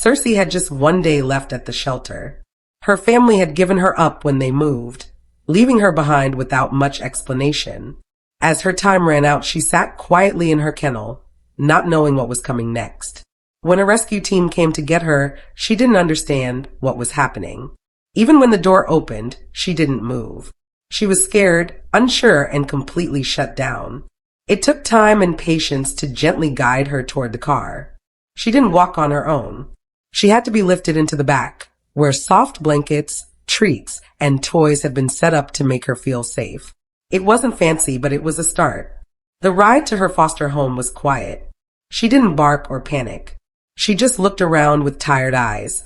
Cersei had just one day left at the shelter. Her family had given her up when they moved, leaving her behind without much explanation. As her time ran out, she sat quietly in her kennel, not knowing what was coming next. When a rescue team came to get her, she didn't understand what was happening. Even when the door opened, she didn't move. She was scared, unsure, and completely shut down. It took time and patience to gently guide her toward the car. She didn't walk on her own. She had to be lifted into the back, where soft blankets, treats, and toys had been set up to make her feel safe. It wasn't fancy, but it was a start. The ride to her foster home was quiet. She didn't bark or panic. She just looked around with tired eyes,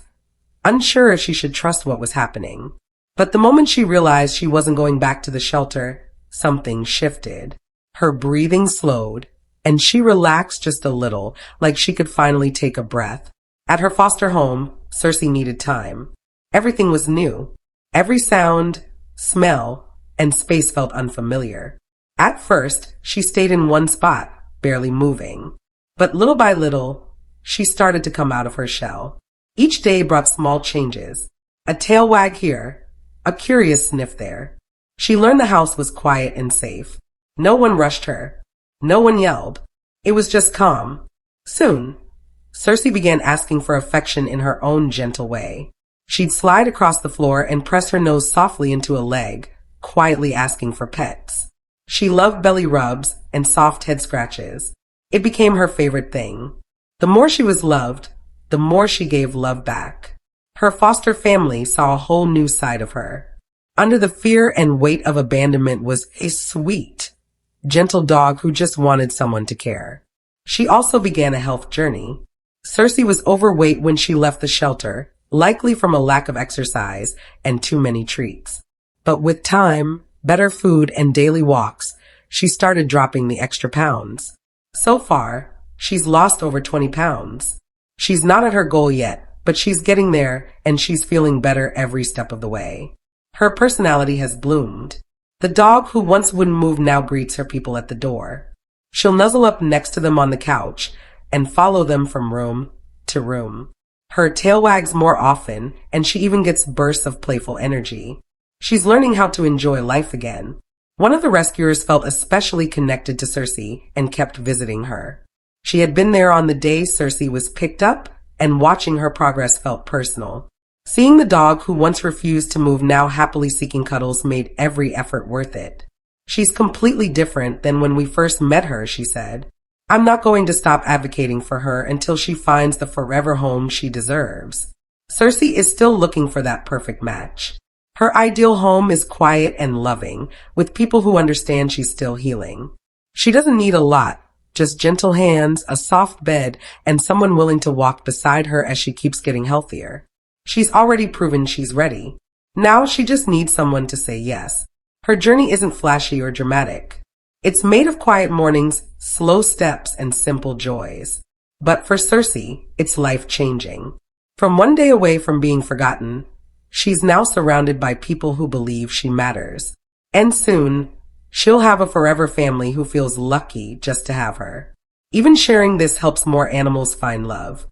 unsure if she should trust what was happening. But the moment she realized she wasn't going back to the shelter, something shifted. Her breathing slowed, and she relaxed just a little, like she could finally take a breath. At her foster home, Cersei needed time. Everything was new. Every sound, smell, and space felt unfamiliar. At first, she stayed in one spot, barely moving. But little by little, she started to come out of her shell. Each day brought small changes. A tail wag here, a curious sniff there. She learned the house was quiet and safe. No one rushed her. No one yelled. It was just calm. Soon, Cersei began asking for affection in her own gentle way. She'd slide across the floor and press her nose softly into a leg, quietly asking for pets. She loved belly rubs and soft head scratches. It became her favorite thing. The more she was loved, the more she gave love back. Her foster family saw a whole new side of her. Under the fear and weight of abandonment was a sweet, gentle dog who just wanted someone to care. She also began a health journey. Cersei was overweight when she left the shelter, likely from a lack of exercise and too many treats. But with time, better food, and daily walks, she started dropping the extra pounds. So far, she's lost over 20 pounds. She's not at her goal yet, but she's getting there, and she's feeling better every step of the way. Her personality has bloomed. The dog who once wouldn't move now greets her people at the door. She'll nuzzle up next to them on the couch and follow them from room to room. Her tail wags more often, and she even gets bursts of playful energy. She's learning how to enjoy life again. One of the rescuers felt especially connected to Cersei and kept visiting her. She had been there on the day Cersei was picked up, and watching her progress felt personal. Seeing the dog who once refused to move now happily seeking cuddles made every effort worth it. She's completely different than when we first met her, she said. I'm not going to stop advocating for her until she finds the forever home she deserves. Cersei is still looking for that perfect match. Her ideal home is quiet and loving, with people who understand she's still healing. She doesn't need a lot, just gentle hands, a soft bed, and someone willing to walk beside her as she keeps getting healthier. She's already proven she's ready. Now she just needs someone to say yes. Her journey isn't flashy or dramatic. It's made of quiet mornings, slow steps, and simple joys. But for Cersei, it's life-changing. From one day away from being forgotten, she's now surrounded by people who believe she matters. And soon, she'll have a forever family who feels lucky just to have her. Even sharing this helps more animals find love.